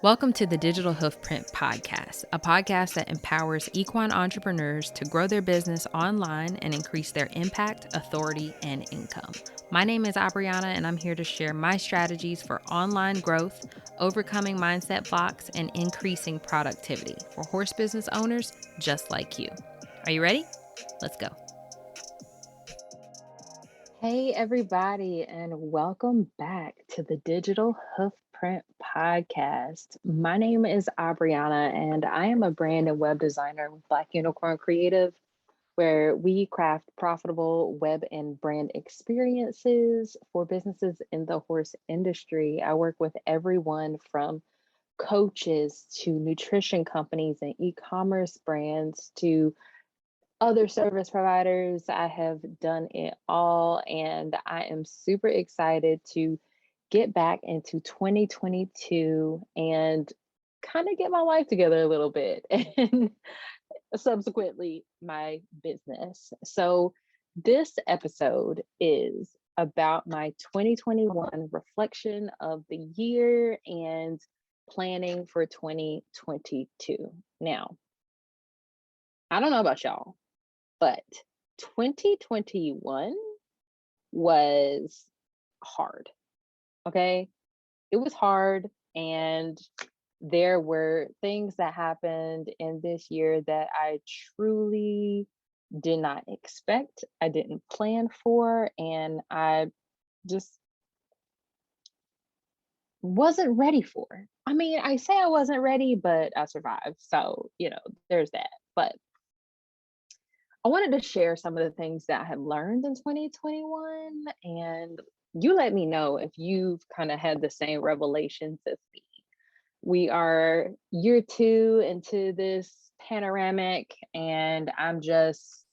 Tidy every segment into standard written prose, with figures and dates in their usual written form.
Welcome to the Digital Hoofprint Podcast, a podcast that empowers equine entrepreneurs to grow their business online and increase their impact, authority, and income. My name is Abriana, and I'm here to share my strategies for online growth, overcoming mindset blocks, and increasing productivity for horse business owners just like you. Are you ready? Let's go. Hey, everybody, and welcome back to the Digital Hoofprint Podcast. My name is Abriana, and I am a brand and web designer with Black Unicorn Creative, where we craft profitable web and brand experiences for businesses in the horse industry. I work with everyone from coaches to nutrition companies and e-commerce brands to other service providers. I have done it all, and I am super excited to get back into 2022 and kind of get my life together a little bit and subsequently my business. So, this episode is about my 2021 reflection of the year and planning for 2022. Now, I don't know about y'all, but 2021 was hard. Okay. It was hard. And there were things that happened in this year that I truly did not expect. I didn't plan for. And I just wasn't ready for. I mean, I say I wasn't ready, but I survived. So, there's that. But I wanted to share some of the things that I have learned in 2021, and you let me know if you've kind of had the same revelations as me. We are year two into this panoramic, and I'm just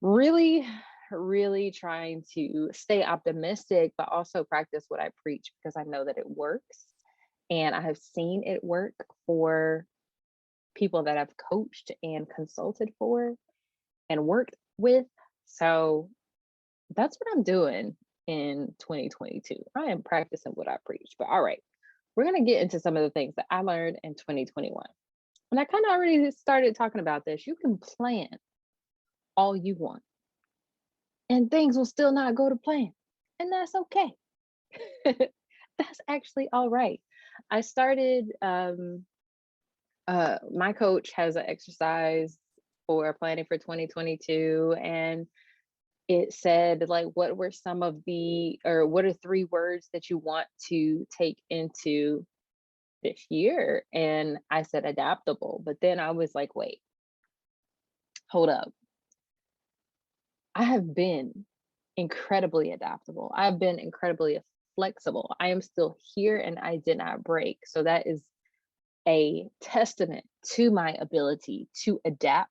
really, really trying to stay optimistic, but also practice what I preach because I know that it works. And I have seen it work for people that I've coached and consulted for and worked with. So that's what I'm doing in 2022. I am practicing what I preach. But all right, we're going to get into some of the things that I learned in 2021. And I kind of already started talking about this. You can plan all you want, and things will still not go to plan. And that's okay. That's actually all right. I started, my coach has an exercise for planning for 2022, and it said like what were some of the or what are three words that you want to take into this year, and I said adaptable, but then I was like, wait, hold up. I have been incredibly adaptable. I've been incredibly flexible. I am still here and I did not break, so that is a testament to my ability to adapt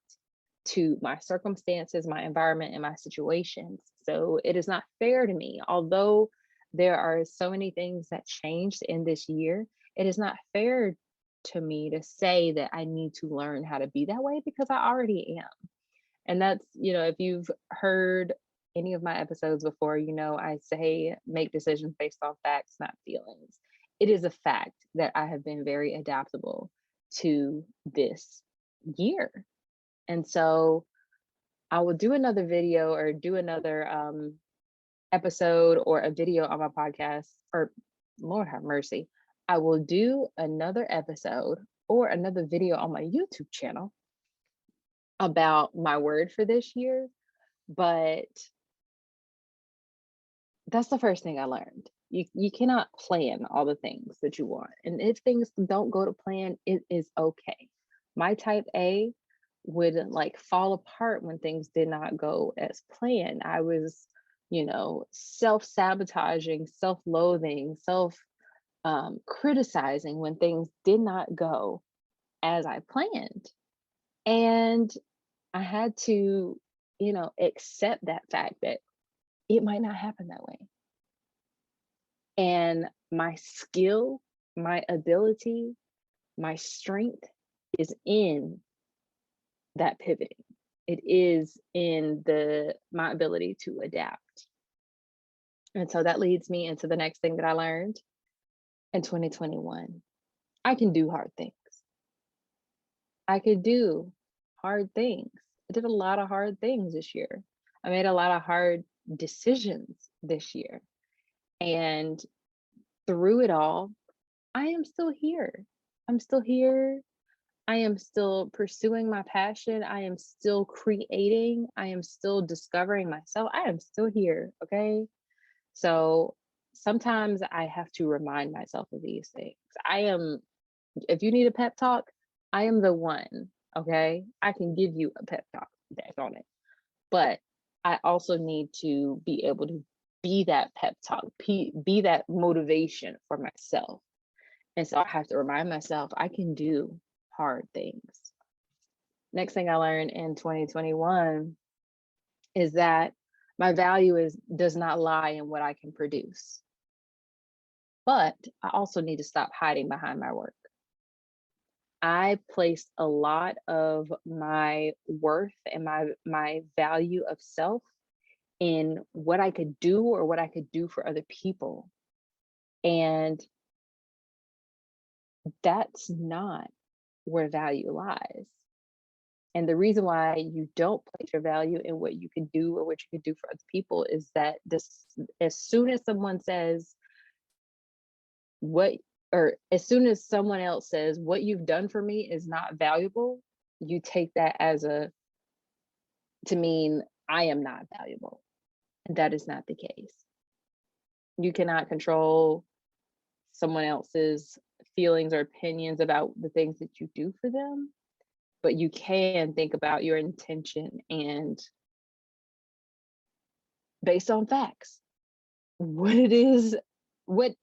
to my circumstances, my environment, and my situations. So it is not fair to me. Although there are so many things that changed in this year, it is not fair to me to say that I need to learn how to be that way because I already am. And that's, if you've heard any of my episodes before, I say make decisions based on facts, not feelings. It is a fact that I have been very adaptable to this year. And so I will do another video or do another episode or a video on my podcast, or Lord have mercy, I will do another episode or another video on my YouTube channel about my word for this year. But that's the first thing I learned. You cannot plan all the things that you want. And if things don't go to plan, it is okay. My type A would like fall apart when things did not go as planned. I was, self-sabotaging, self-loathing, self criticizing when things did not go as I planned. And I had to, accept that fact that it might not happen that way. And my skill, my ability, my strength is in that pivoting. It is in my ability to adapt. And so that leads me into the next thing that I learned in 2021. I can do hard things. I could do hard things. I did a lot of hard things this year. I made a lot of hard decisions this year. And through it all, I am still here. I'm still here. I am still pursuing my passion. I am still creating. I am still discovering myself. I am still here. Okay. So sometimes I have to remind myself of these things. If you need a pep talk, I am the one. Okay. I can give you a pep talk. That's on it. But I also need to be able to be that pep talk, be that motivation for myself. And so I have to remind myself I can do hard things. Next thing I learned in 2021 is that my value does not lie in what I can produce. But I also need to stop hiding behind my work. I placed a lot of my worth and my value of self in what I could do or what I could do for other people. And that's not where value lies. And the reason why you don't place your value in what you can do or what you can do for other people is that as soon as someone says what, or as soon as someone else says what you've done for me is not valuable, you take that to mean I am not valuable. And that is not the case. You cannot control someone else's feelings or opinions about the things that you do for them, but you can think about your intention and based on facts, what it is, what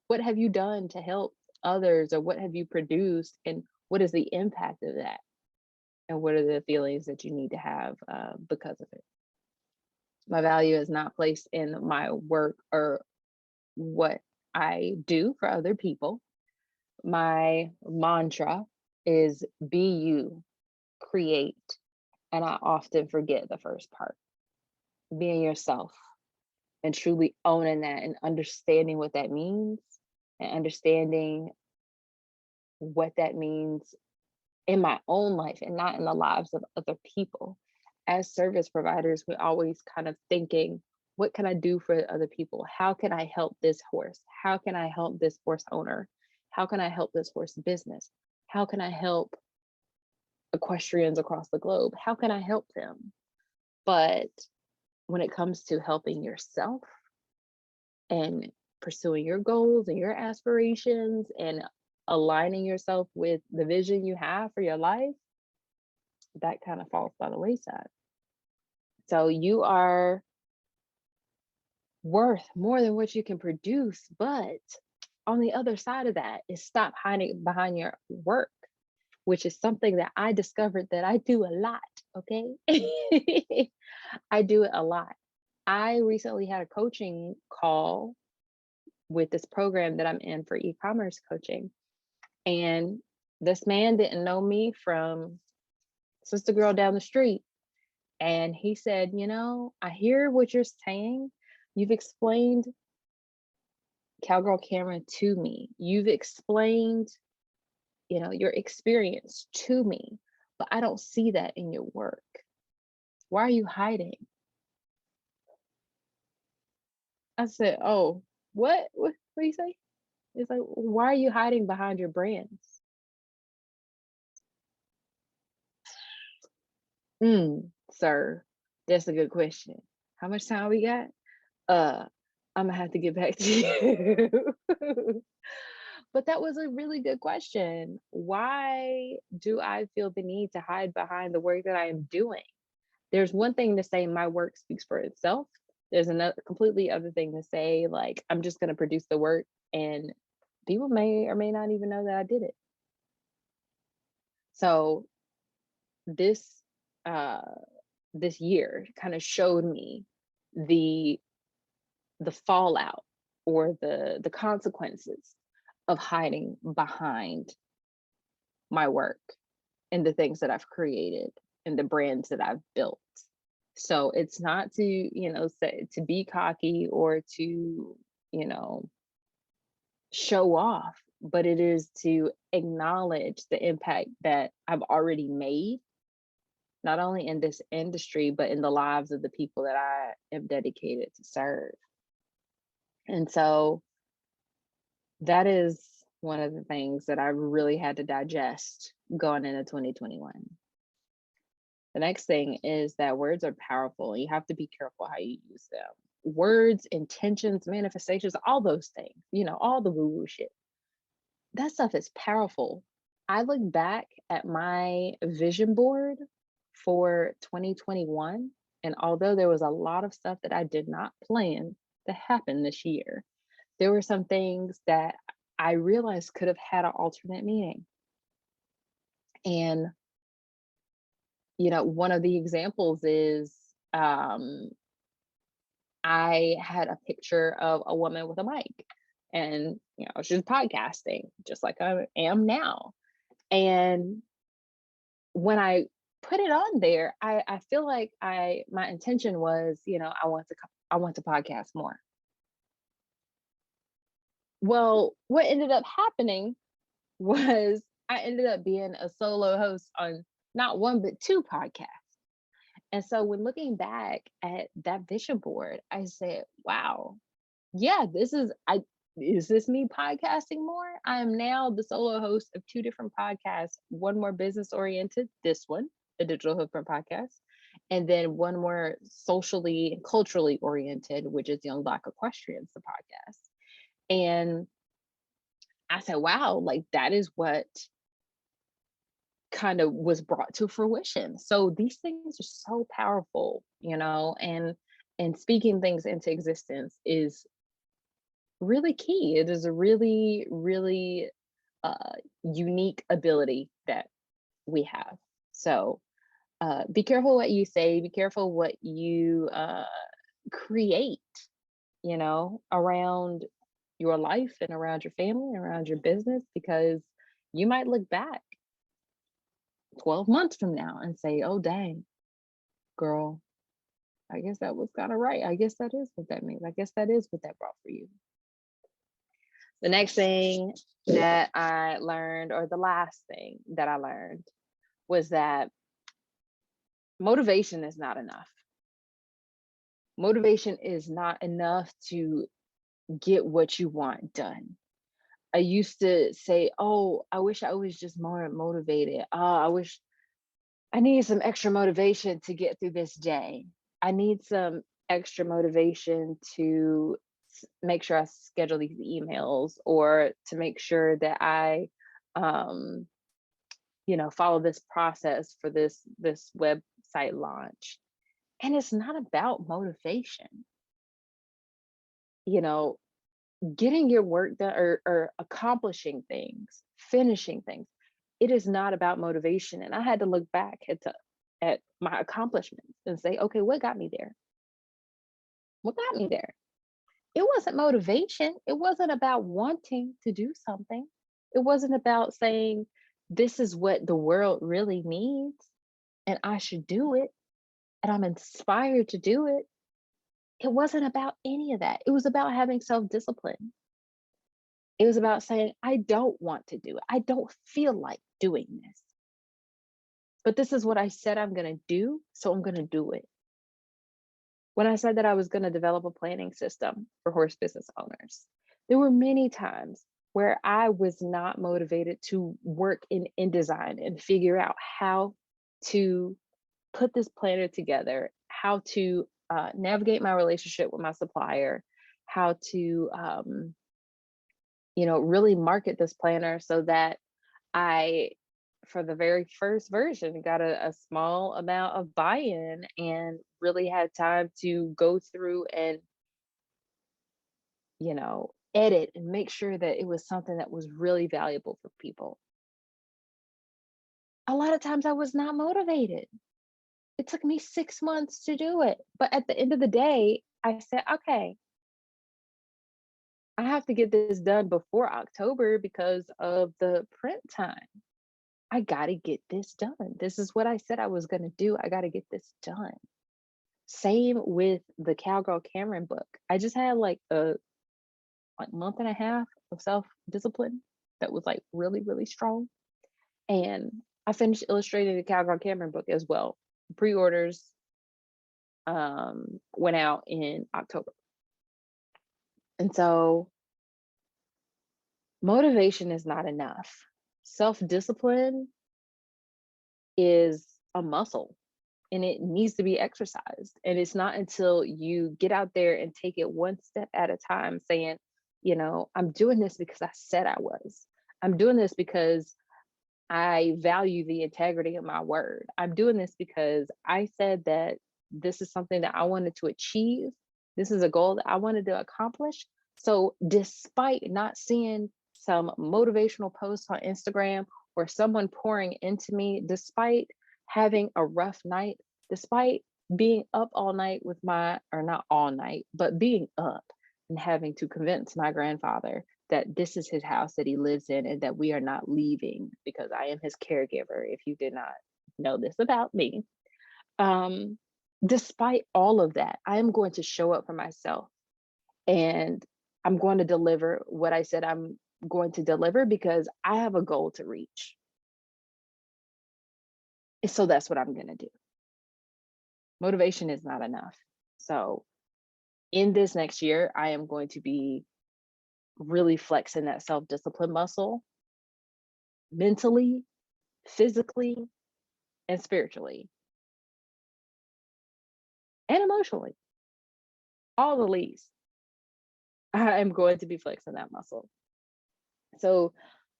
what have you done to help others or what have you produced and what is the impact of that and what are the feelings that you need to have because of it. My value is not placed in my work or what I do for other people. My mantra is be you, create, and I often forget the first part, being yourself and truly owning that and understanding what that means and understanding what that means in my own life and not in the lives of other people. As service providers, we're always kind of thinking, what can I do for other people? How can I help this horse? How can I help this horse owner? How can I help this horse business? How can I help equestrians across the globe? How can I help them? But when it comes to helping yourself and pursuing your goals and your aspirations and aligning yourself with the vision you have for your life, that kind of falls by the wayside. So you are worth more than what you can produce. But on the other side of that is stop hiding behind your work, which is something that I discovered that I do a lot. Okay. I do it a lot. I recently had a coaching call with this program that I'm in for e-commerce coaching. And this man didn't know me from sister girl down the street. And he said, I hear what you're saying. You've explained Cowgirl Cameron to me. You've explained, your experience to me, but I don't see that in your work. Why are you hiding? I said, oh, what do you say? It's like, why are you hiding behind your brands? Sir, that's a good question. How much time we got? I'm gonna have to get back to you. But that was a really good question. Why do I feel the need to hide behind the work that I am doing? There's one thing to say my work speaks for itself. There's another completely other thing to say, like, I'm just gonna produce the work and people may or may not even know that I did it. So this uh this year kind of showed me the fallout or the consequences of hiding behind my work and the things that I've created and the brands that I've built. So it's not to, say to be cocky or to, show off, but it is to acknowledge the impact that I've already made, not only in this industry, but in the lives of the people that I am dedicated to serve. And so that is one of the things that I really had to digest going into 2021. The next thing is that words are powerful and you have to be careful how you use them. Words, intentions, manifestations, all those things, all the woo woo shit. That stuff is powerful. I look back at my vision board for 2021, and although there was a lot of stuff that I did not plan to happen this year, there were some things that I realized could have had an alternate meaning. And, one of the examples is I had a picture of a woman with a mic and, she's podcasting just like I am now. And when I put it on there, I feel like my intention was, I want to podcast more. Well, what ended up happening was I ended up being a solo host on not one but two podcasts. And so when looking back at that vision board, I said, wow, yeah, is this me podcasting more? I am now the solo host of two different podcasts, one more business oriented, this one, the Digital Hookprint podcast, and then one more socially and culturally oriented, which is Young Black Equestrians, the podcast. And I said, wow, like that is what kind of was brought to fruition. So these things are so powerful, and speaking things into existence is really key. It is a really, really unique ability that we have. So be careful what you say, be careful what you create, around your life and around your family, around your business, because you might look back 12 months from now and say, oh, dang, girl, I guess that was kind of right. I guess that is what that means. I guess that is what that brought for you. The next thing that I learned, or the last thing that I learned, was that motivation is not enough. Motivation is not enough to get what you want done. I used to say, oh, I wish I was just more motivated. Oh, I wish I need some extra motivation to get through this day. I need some extra motivation to make sure I schedule these emails, or to make sure that I, um, follow this process for this website launch. And it's not about motivation. You know, getting your work done, or accomplishing things, finishing things, it is not about motivation. And I had to look back at my accomplishments and say, okay, what got me there? What got me there? It wasn't motivation. It wasn't about wanting to do something. It wasn't about saying, this is what the world really needs and I should do it and I'm inspired to do it. It wasn't about any of that. It was about having self discipline. It was about saying, I don't want to do it. I don't feel like doing this. But this is what I said I'm going to do. So I'm going to do it. When I said that I was going to develop a planning system for horse business owners, there were many times where I was not motivated to work in InDesign and figure out how to put this planner together, how to navigate my relationship with my supplier, how to really market this planner so that I, for the very first version, got a small amount of buy-in and really had time to go through and, edit and make sure that it was something that was really valuable for people. A lot of times I was not motivated. It took me 6 months to do it. But at the end of the day, I said, okay, I have to get this done before October because of the print time. I got to get this done. This is what I said I was going to do. I got to get this done. Same with the Cowgirl Cameron book. I just had like a month and a half of self discipline. that was like really, really strong. And I finished illustrating the Cowgirl Cameron book as well. Pre-orders went out in October. And so motivation is not enough. Self-discipline is a muscle and it needs to be exercised. And it's not until you get out there and take it one step at a time, saying, I'm doing this because I said I was. I'm doing this because I value the integrity of my word. I'm doing this because I said that this is something that I wanted to achieve. This is a goal that I wanted to accomplish. So, despite not seeing some motivational posts on Instagram or someone pouring into me, despite having a rough night, despite being up all night with or not all night, but being up and having to convince my grandfather that this is his house that he lives in and that we are not leaving because I am his caregiver, if you did not know this about me. Um, Despite all of that, I am going to show up for myself and I'm going to deliver what I said I'm going to deliver because I have a goal to reach. So that's what I'm going to do. Motivation is not enough. So in this next year, I am going to be really flexing that self-discipline muscle mentally, physically, and spiritually, and emotionally, all the least. I am going to be flexing that muscle. So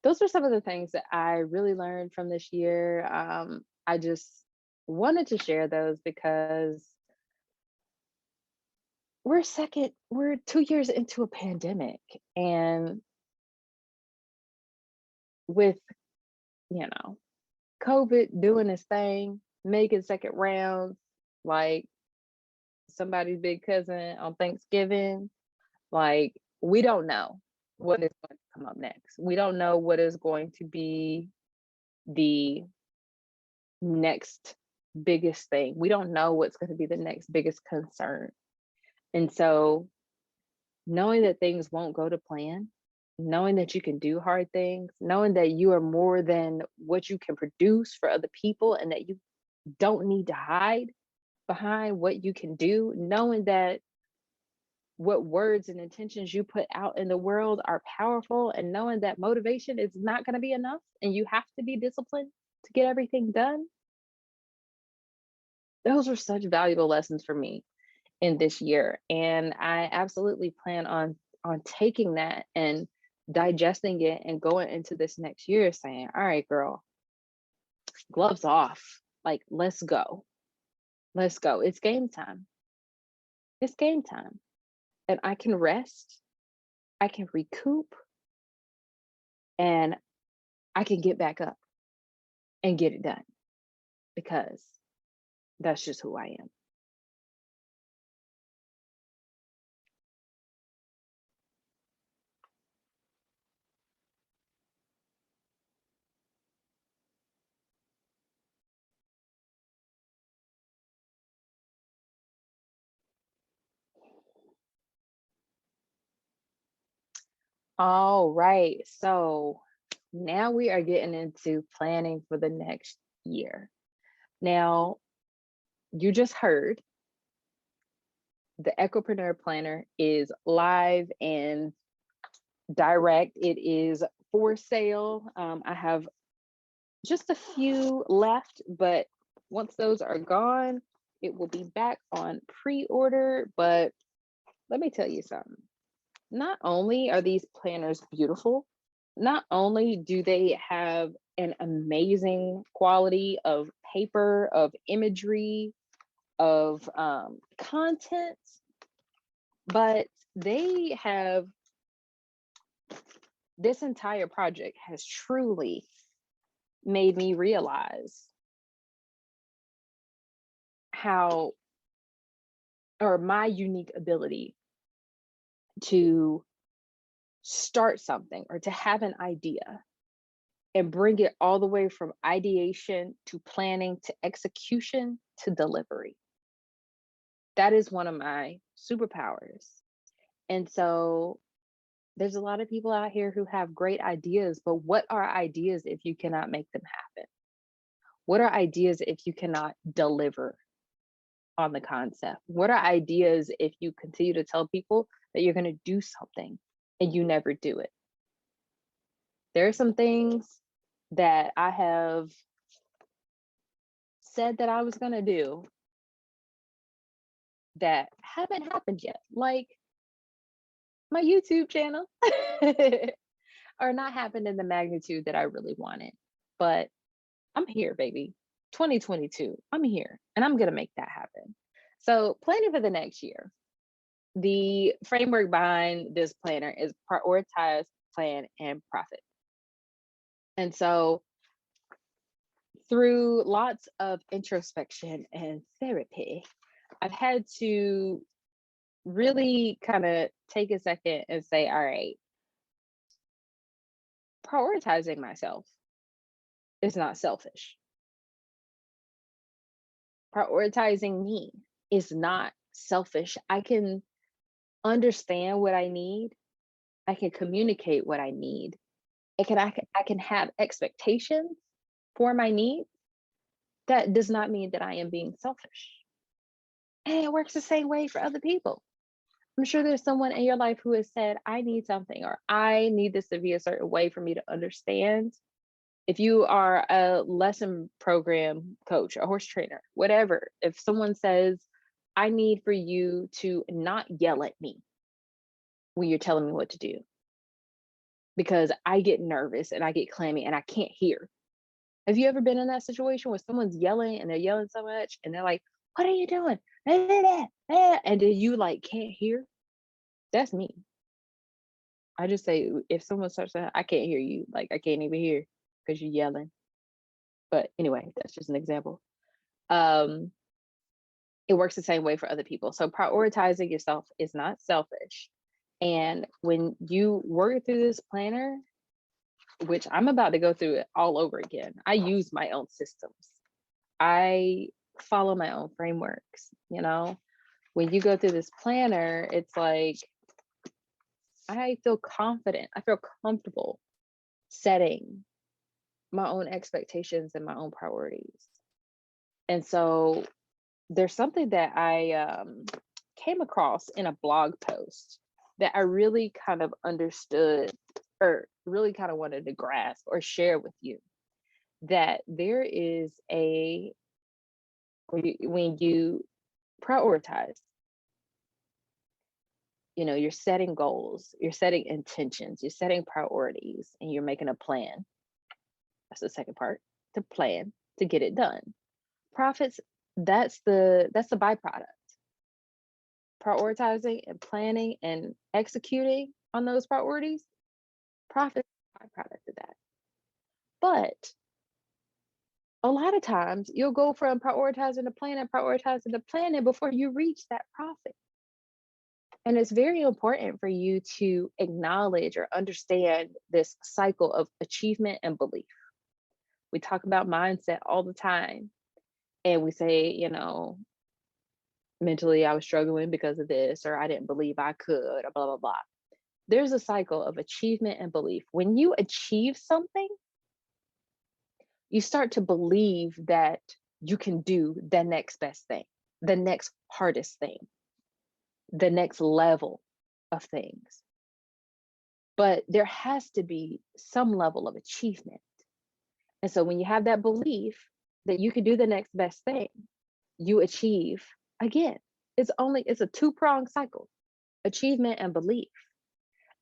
those are some of the things that I really learned from this year. I just wanted to share those because we're 2 years into a pandemic, and with, you know, COVID doing its thing, making second rounds, like somebody's big cousin on Thanksgiving, like we don't know what is going to come up next. We don't know what is going to be the next biggest thing. We don't know what's going to be the next biggest concern. And so knowing that things won't go to plan, knowing that you can do hard things, knowing that you are more than what you can produce for other people and that you don't need to hide behind what you can do, knowing that what words and intentions you put out in the world are powerful, and knowing that motivation is not going to be enough and you have to be disciplined to get everything done. Those were such valuable lessons for me in this year, and I absolutely plan on taking that and digesting it and going into this next year saying, all right, girl, gloves off, like let's go, let's go, it's game time, it's game time. And I can rest, I can recoup, and I can get back up and get it done because that's just who I am. All right. So now we are getting into planning for the next year. Now, you just heard the Ecopreneur Planner is live and direct. It is for sale. I have just a few left, but once those are gone, it will be back on pre-order. But let me tell you something. Not only are these planners beautiful, not only do they have an amazing quality of paper, of imagery, of content, but they have this entire project has truly made me realize how, or my unique ability to start something or to have an idea and bring it all the way from ideation to planning to execution to delivery. That is one of my superpowers. And so There's a lot of people out here who have great ideas, but what are ideas if you cannot make them happen? What are ideas if you cannot deliver on the concept? What are ideas if you continue to tell people that you're going to do something and you never do it? There are some things that I have said that I was going to do that haven't happened yet, like my YouTube channel, or not happened in the magnitude that I really wanted. But I'm here, baby. 2022, I'm here and I'm going to make that happen. So, planning for the next year, the framework behind this planner is prioritize, plan, and profit. And so, through lots of introspection and therapy, I've had to really kind of take a second and say, all right, prioritizing myself is not selfish. Prioritizing me is not selfish. I can understand what I need. I can communicate what I need. I can have expectations for my needs. That does not mean that I am being selfish. And it works the same way for other people. I'm sure there's someone in your life who has said, I need something, or I need this to be a certain way for me to understand. If you are a lesson program coach, a horse trainer, whatever, if someone says, I need for you to not yell at me when you're telling me what to do, because I get nervous and I get clammy and I can't hear. Have you ever been in that situation where someone's yelling and they're yelling so much and they're like, what are you doing? And then you like can't hear? That's me. I just say, if someone starts saying, I can't hear you, like I can't even hear because you're yelling. But anyway, that's just an example. Um, it works the same way for other people. So prioritizing yourself is not selfish. And when you work through this planner, which I'm about to go through it all over again, I use my own systems. I follow my own frameworks, you know. When you go through this planner, it's like I feel confident, I feel comfortable setting my own expectations and my own priorities. And so there's something that I came across in a blog post that I really kind of understood, or really kind of wanted to grasp or share with you, that there is a, when you prioritize, you know, you're setting goals, you're setting intentions, you're setting priorities, and you're making a plan. That's the second part, to plan to get it done. Profits, that's the byproduct. Prioritizing and planning and executing on those priorities, profit is a byproduct of that. But a lot of times you'll go from prioritizing to planning before you reach that profit. And it's very important for you to acknowledge or understand this cycle of achievement and belief. We talk about mindset all the time. And we say, you know, mentally I was struggling because of this, or I didn't believe I could, or blah, blah, blah. There's a cycle of achievement and belief. When you achieve something, you start to believe that you can do the next best thing, the next hardest thing, the next level of things. But there has to be some level of achievement. And so when you have that belief that you can do the next best thing, you achieve again. It's a two-pronged cycle, achievement and belief.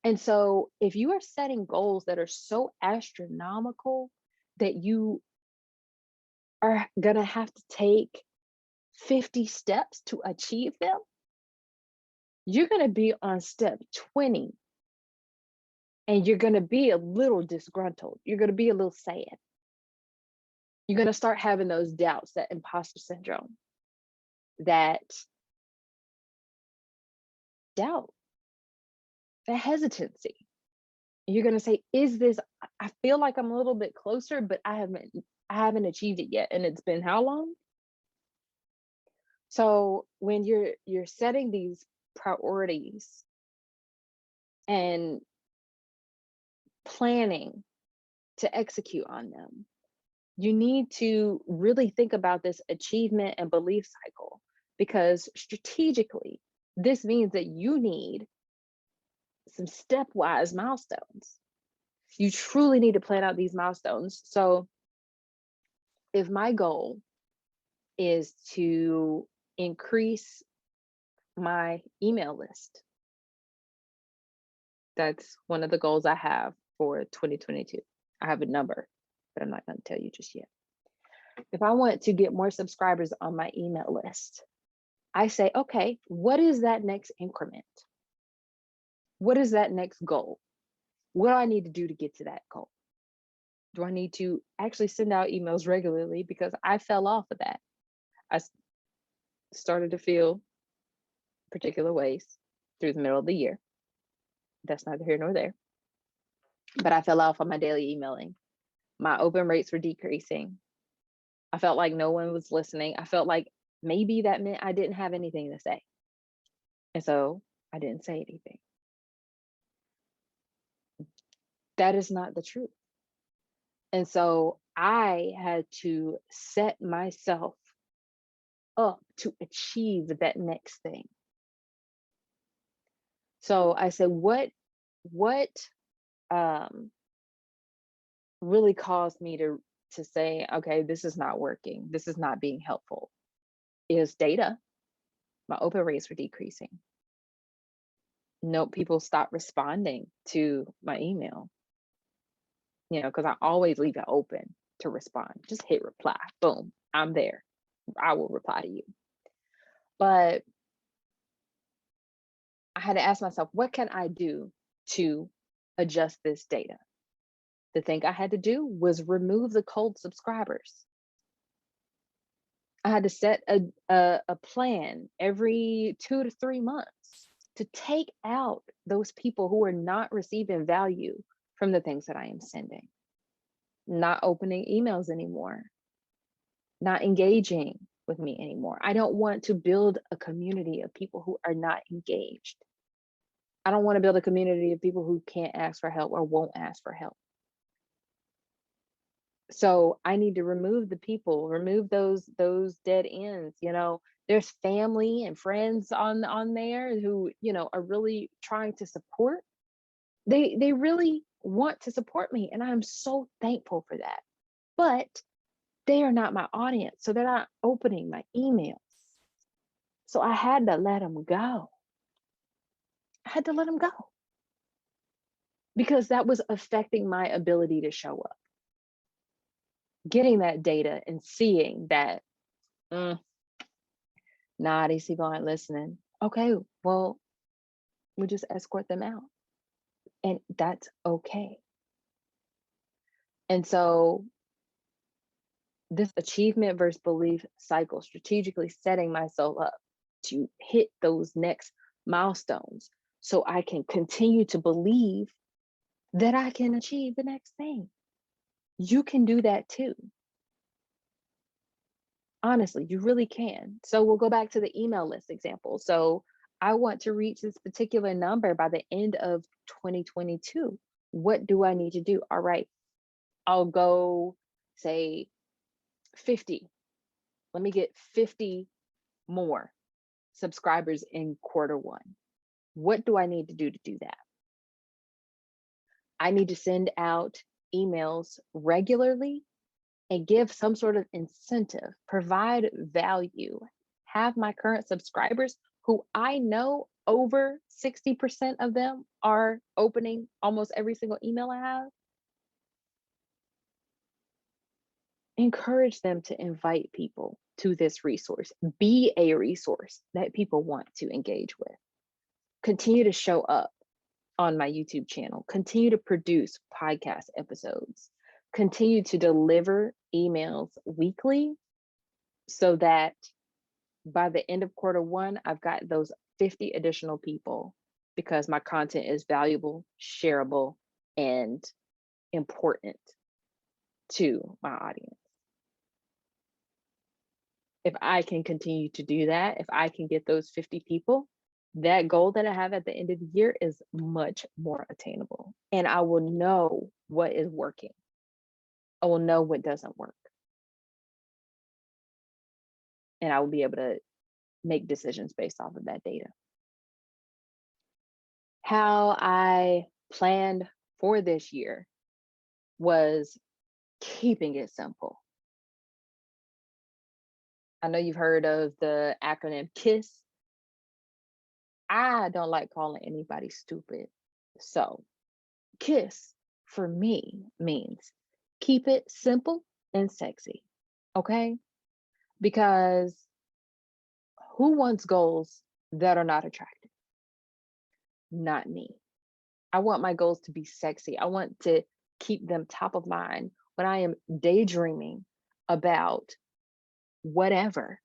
And so if you are setting goals that are so astronomical that you are going to have to take 50 steps to achieve them, you're going to be on step 20 and you're going to be a little disgruntled. You're going to be a little sad. You're going to start having those doubts, that imposter syndrome, that doubt, that hesitancy. You're going to say, is this, I feel like I'm a little bit closer, but I haven't achieved it yet. And it's been how long? So when you're setting these priorities and planning to execute on them. You need to really think about this achievement and belief cycle, because strategically, this means that you need some stepwise milestones. You truly need to plan out these milestones. So if my goal is to increase my email list, that's one of the goals I have for 2022. I have a number, but I'm not going to tell you just yet. If I want to get more subscribers on my email list, I say, okay, what is that next increment? What is that next goal? What do I need to do to get to that goal? Do I need to actually send out emails regularly? Because I fell off of that. I started to feel particular ways through the middle of the year. That's neither here nor there. But I fell off on my daily emailing. My open rates were decreasing. I felt like no one was listening. I felt like maybe that meant I didn't have anything to say. And so I didn't say anything. That is not the truth. And so I had to set myself up to achieve that next thing. So I said, what really caused me to say, okay, this is not working, this is not being helpful, is data. My open rates were decreasing. No, people stopped responding to my email, because I always leave it open to respond. Just hit reply, boom, I'm there. I will reply to you. But I had to ask myself, what can I do to adjust this data? The thing I had to do was remove the cold subscribers. I had to set a plan every 2 to 3 months to take out those people who are not receiving value from the things that I am sending, not opening emails anymore, not engaging with me anymore. I don't want to build a community of people who are not engaged. I don't want to build a community of people who can't ask for help or won't ask for help. So I need to remove the people, remove those dead ends. There's family and friends on there who, are really trying to support. They really want to support me, and I'm so thankful for that. But they are not my audience, so they're not opening my emails. So I had to let them go. I had to let them go because that was affecting my ability to show up. Getting that data and seeing that, nah, these people aren't listening. Okay, well, we just escort them out. And that's okay. And so this achievement versus belief cycle, strategically setting myself up to hit those next milestones so I can continue to believe that I can achieve the next thing. You can do that too. Honestly, you really can. So we'll go back to the email list example. So I want to reach this particular number by the end of 2022. What do I need to do? All right, I'll go say 50. Let me get 50 more subscribers in Q1. What do I need to do that? I need to send out emails regularly and give some sort of incentive, provide value, have my current subscribers, who I know over 60% of them are opening almost every single email I have, encourage them to invite people to this resource, be a resource that people want to engage with. Continue to show up on my YouTube channel, continue to produce podcast episodes, continue to deliver emails weekly so that by the end of Q1, I've got those 50 additional people because my content is valuable, shareable, and important to my audience. If I can continue to do that, if I can get those 50 people, that goal that I have at the end of the year is much more attainable. And I will know what is working. I will know what doesn't work. And I will be able to make decisions based off of that data. How I planned for this year was keeping it simple. I know you've heard of the acronym KISS. I don't like calling anybody stupid. So, KISS for me means keep it simple and sexy. Okay? Because who wants goals that are not attractive? Not me. I want my goals to be sexy. I want to keep them top of mind when I am daydreaming about whatever.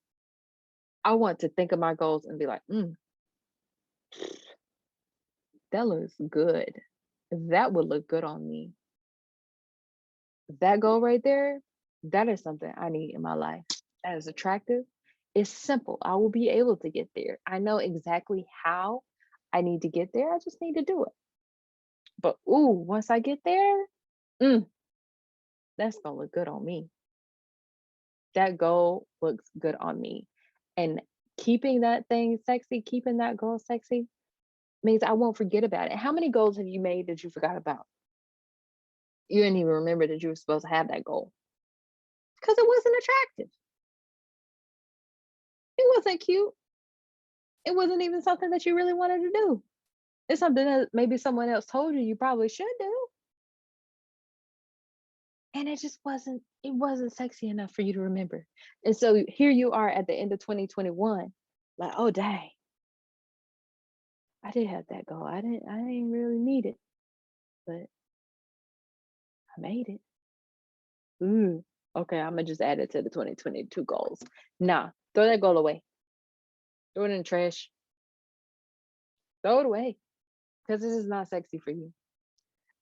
I want to think of my goals and be like, that looks good. That would look good on me. That goal right there, that is something I need in my life. That is attractive. It's simple. I will be able to get there. I know exactly how I need to get there. I just need to do it. But ooh, once I get there, mm, that's gonna look good on me. That goal looks good on me. And keeping that thing sexy, keeping that goal sexy means I won't forget about it. How many goals have you made that you forgot about? You didn't even remember that you were supposed to have that goal because it wasn't attractive. It wasn't cute. It wasn't even something that you really wanted to do. It's something that maybe someone else told you you probably should do. And it wasn't sexy enough for you to remember. And so here you are at the end of 2021, like, oh dang, I did have that goal. I didn't really need it, but I made it. Ooh. Okay, I'm gonna just add it to the 2022 goals. Nah, throw that goal away. Throw it in the trash. Throw it away. Because this is not sexy for you.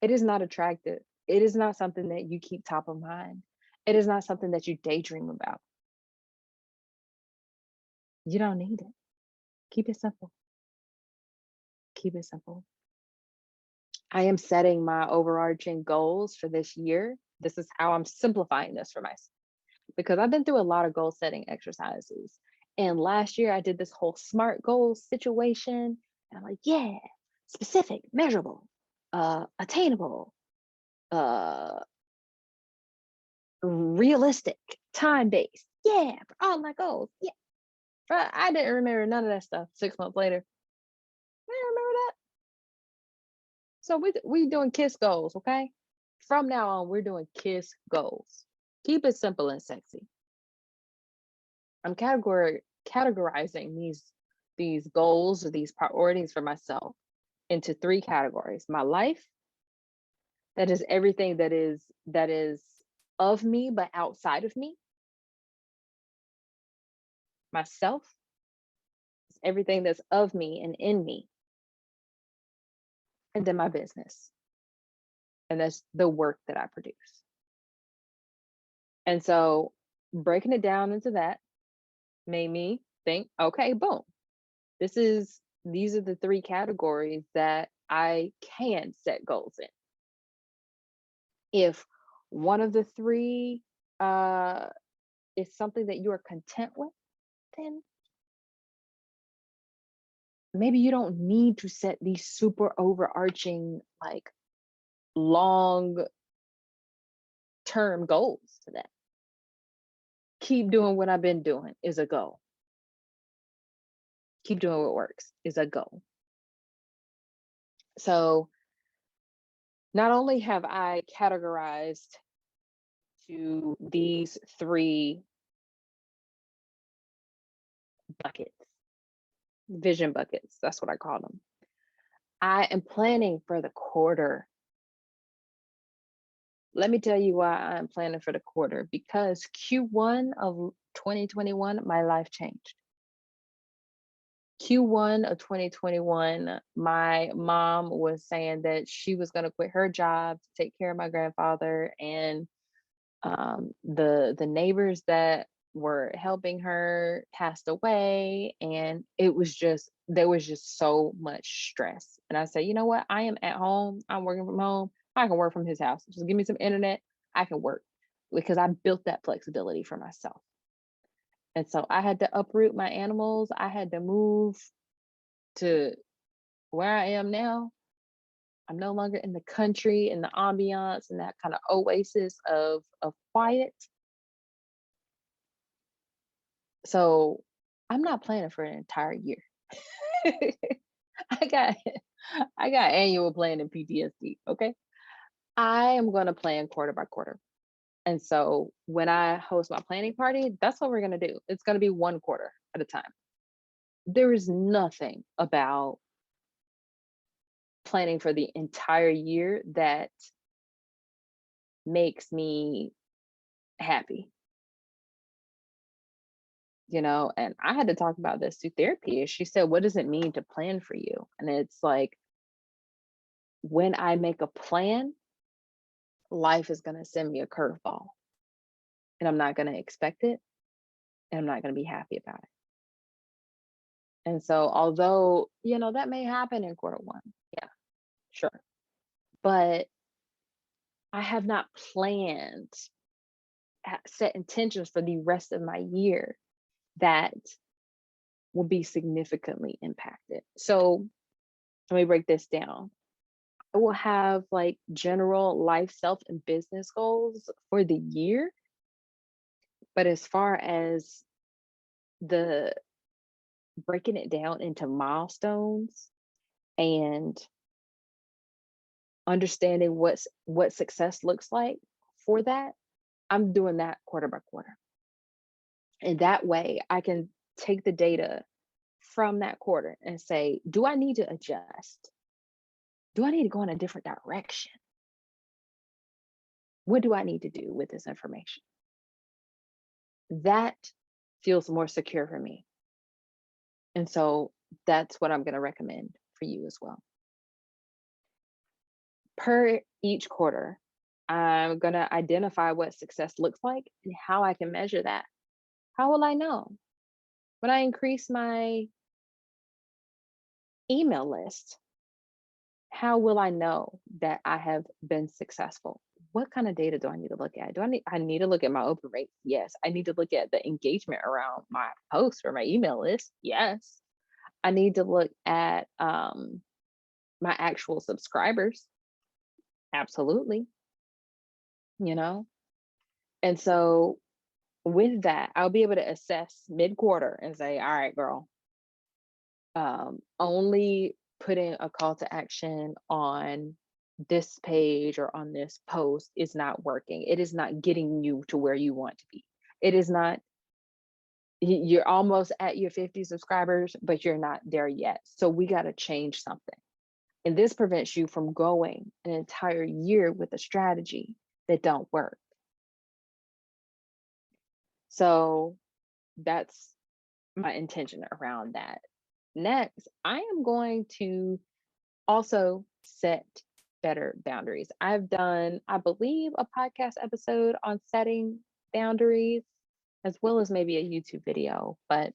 It is not attractive. It is not something that you keep top of mind. It is not something that you daydream about. You don't need it. Keep it simple. Keep it simple. I am setting my overarching goals for this year. This is how I'm simplifying this for myself because I've been through a lot of goal setting exercises. And last year I did this whole SMART goals situation. And I'm like, yeah, specific, measurable, attainable, uh, realistic, time based. Yeah, for all my goals. Yeah. But I didn't remember none of that stuff 6 months later. I didn't remember that. So we doing KISS goals, okay? From now on, we're doing KISS goals. Keep it simple and sexy. I'm categorizing these goals or these priorities for myself into three categories. My life, that is everything that is of me but outside of me. Myself is everything that's of me and in me. And then my business. And that's the work that I produce. And so breaking it down into that made me think, okay, boom. These are the three categories that I can set goals in. If one of the three is something that you are content with, then maybe you don't need to set these super overarching, like long term goals to that. Keep doing what I've been doing is a goal. Keep doing what works is a goal. So not only have I categorized to these three buckets, vision buckets, that's what I call them. I am planning for the quarter. Let me tell you why I'm planning for the quarter because Q1 of 2021, my life changed. Q1 of 2021, my mom was saying that she was going to quit her job to take care of my grandfather, and the neighbors that were helping her passed away, and there was just so much stress. And I said, you know what? I am at home. I'm working from home. I can work from his house. Just give me some internet. I can work because I built that flexibility for myself. And so I had to uproot my animals. I had to move to where I am now. I'm no longer in the country, in the ambiance and that kind of oasis of quiet. So I'm not planning for an entire year. I got I got annual planning PTSD. Okay. I am gonna plan quarter by quarter. And so when I host my planning party, that's what we're gonna do. It's gonna be one quarter at a time. There is nothing about planning for the entire year that makes me happy, and I had to talk about this through therapy. She said, what does it mean to plan for you? And it's like, when I make a plan, life is going to send me a curveball, and I'm not going to expect it, and I'm not going to be happy about it. And so, although, that may happen in quarter one, yeah, sure. But I have not planned, set intentions for the rest of my year that will be significantly impacted. So let me break this down. I will have like general life, self, and business goals for the year. But as far as the breaking it down into milestones and understanding what success looks like for that, I'm doing that quarter by quarter. And that way I can take the data from that quarter and say, do I need to adjust? Do I need to go in a different direction? What do I need to do with this information? That feels more secure for me. And so that's what I'm going to recommend for you as well. Per each quarter, I'm going to identify what success looks like and how I can measure that. How will I know? When I increase my email list, how will I know that I have been successful? What kind of data do I need to look at? I need to look at my open rates? Yes. I need to look at the engagement around my posts or my email list? Yes. I need to look at my actual subscribers? Absolutely. You know? And so with that, I'll be able to assess mid-quarter and say, all right, girl, only putting a call to action on this page or on this post is not working. It is not getting you to where you want to be. It is not, you're almost at your 50 subscribers, but you're not there yet. So we got to change something. And this prevents you from going an entire year with a strategy that don't work. So that's my intention around that. Next, I am going to also set better boundaries. I've done, I believe, a podcast episode on setting boundaries, as well as maybe a YouTube video. But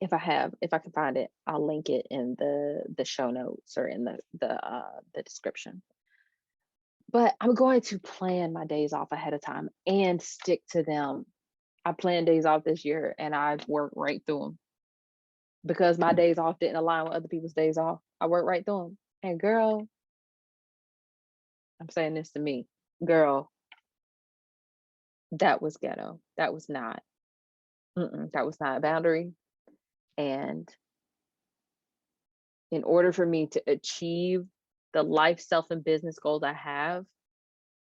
if I can find it, I'll link it in the show notes or in the description. But I'm going to plan my days off ahead of time and stick to them. I planned days off this year and I've worked right through them because my days off didn't align with other people's days off. I worked right through them. And girl, I'm saying this to me, girl, that was ghetto. That was not, that was not a boundary. And in order for me to achieve the life, self, and business goals I have,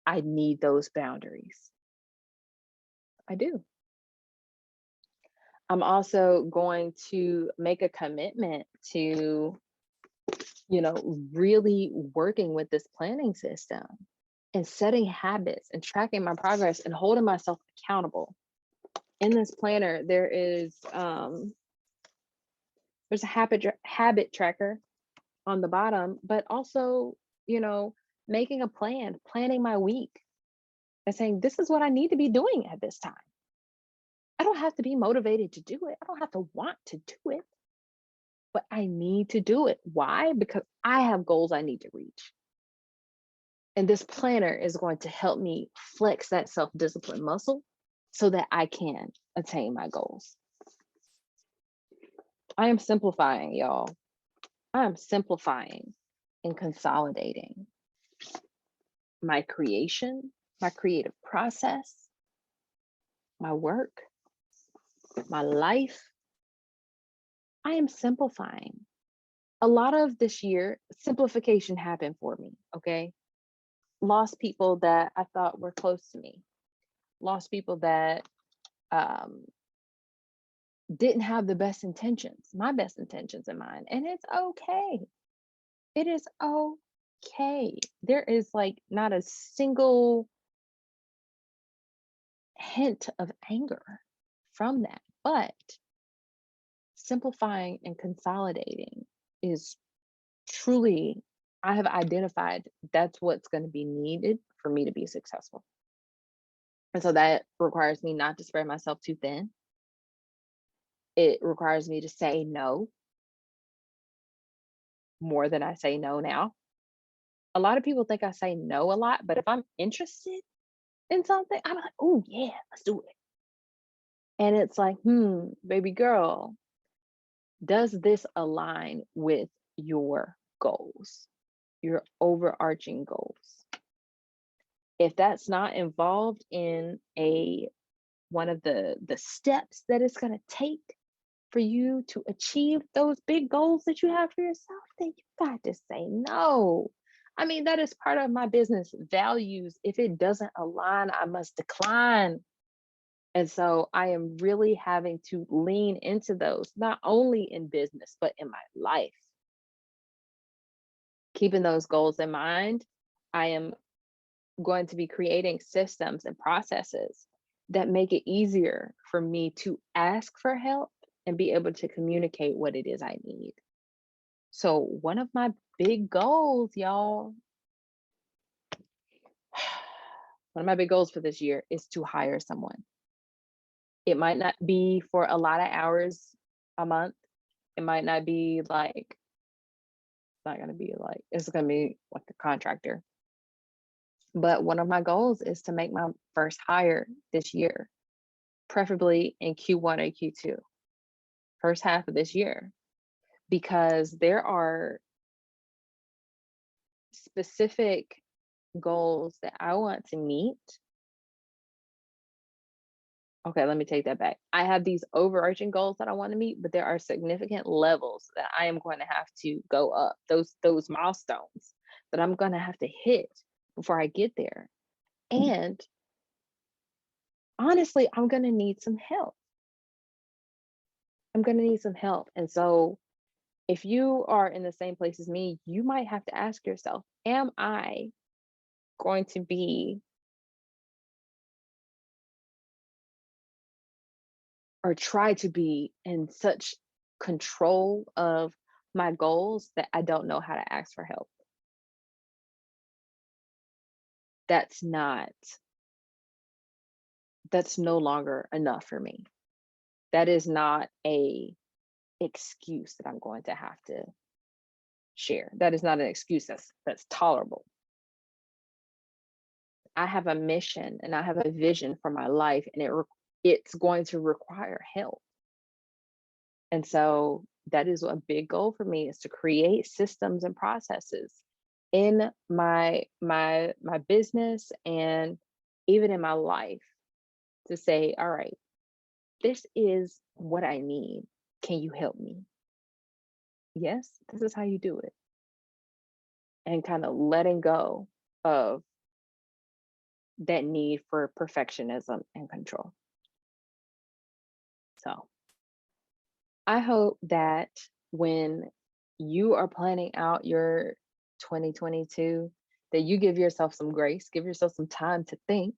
I need those boundaries. I do. I'm also going to make a commitment to, really working with this planning system and setting habits and tracking my progress and holding myself accountable. In this planner, there's a habit tracker on the bottom, but also, making a plan, planning my week and saying, this is what I need to be doing at this time. I don't have to be motivated to do it. I don't have to want to do it, but I need to do it. Why? Because I have goals I need to reach. And this planner is going to help me flex that self discipline muscle so that I can attain my goals. I am simplifying, y'all. I am simplifying and consolidating my creation, my creative process, my work, my life. I am simplifying. A lot of this year, simplification happened for me, okay? Lost people that I thought were close to me, lost people that um, didn't have the best intentions, my best intentions in mind. And it's okay. It is okay. There is like not a single hint of anger from that. But simplifying and consolidating is truly, I have identified that's what's going to be needed for me to be successful. And so that requires me not to spread myself too thin. It requires me to say no more than I say no now. A lot of people think I say no a lot, but if I'm interested in something, I'm like, oh yeah, let's do it. And it's like, baby girl, does this align with your goals, your overarching goals? If that's not involved in a one of the steps that it's going to take for you to achieve those big goals that you have for yourself, then you got to say no. I mean, that is part of my business values. If it doesn't align, I must decline. And so I am really having to lean into those, not only in business, but in my life. Keeping those goals in mind, I am going to be creating systems and processes that make it easier for me to ask for help and be able to communicate what it is I need. So, one of my big goals, y'all, one of my big goals for this year is to hire someone. It might not be for a lot of hours a month. It might not be like, it's not going to be like, it's going to be like a contractor. But one of my goals is to make my first hire this year, preferably in Q1 or Q2, first half of this year, because there are specific goals that I want to meet. Okay, let me take that back. I have these overarching goals that I want to meet, but there are significant levels that I am going to have to go up, those milestones that I'm going to have to hit before I get there. And honestly, I'm going to need some help. I'm going to need some help. And so if you are in the same place as me, you might have to ask yourself, am I going to be or try to be in such control of my goals that I don't know how to ask for help? That's not, that's no longer enough for me. That is not a excuse that I'm going to have to share. That is not an excuse that's tolerable. I have a mission and I have a vision for my life, and it's going to require help. And so that is a big goal for me, is to create systems and processes in my business and even in my life to say, all right, this is what I need. Can you help me? Yes, this is how you do it. And kind of letting go of that need for perfectionism and control. So I hope that when you are planning out your 2022, that you give yourself some grace, give yourself some time to think,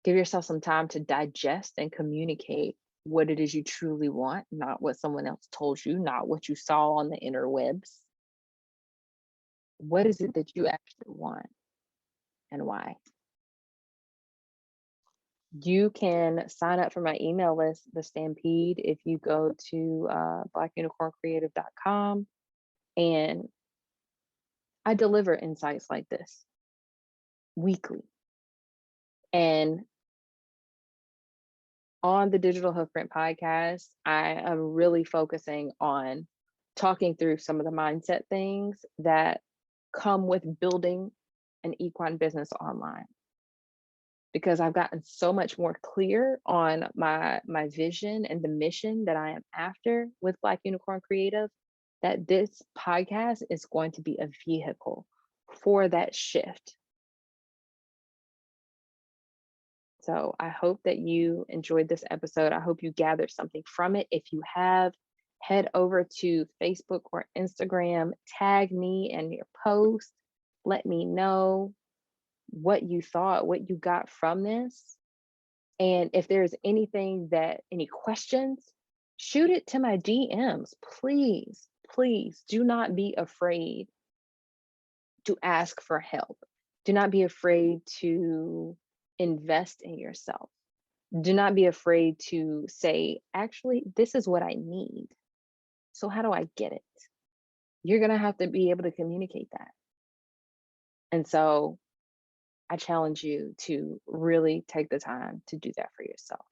give yourself some time to digest and communicate what it is you truly want, not what someone else told you, not what you saw on the interwebs. What is it that you actually want and why? You can sign up for my email list, The Stampede, if you go to blackunicorncreative.com. And I deliver insights like this weekly. And on the Digital Hoofprint podcast, I am really focusing on talking through some of the mindset things that come with building an equine business online, because I've gotten so much more clear on my vision and the mission that I am after with Black Unicorn Creative, that this podcast is going to be a vehicle for that shift. So I hope that you enjoyed this episode. I hope you gathered something from it. If you have, head over to Facebook or Instagram, tag me in your post. Let me know what you thought, what you got from this. And if there's any questions, shoot it to my DMs. Please, please do not be afraid to ask for help. Do not be afraid to invest in yourself. Do not be afraid to say, actually, this is what I need. So, how do I get it? You're going to have to be able to communicate that. And so, I challenge you to really take the time to do that for yourself.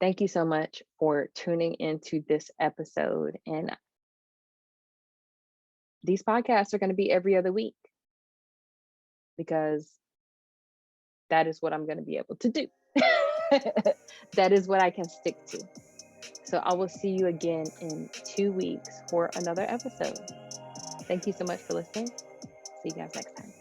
Thank you so much for tuning into this episode. And these podcasts are going to be every other week, because that is what I'm going to be able to do. That is what I can stick to. So I will see you again in 2 weeks for another episode. Thank you so much for listening. See you guys next time.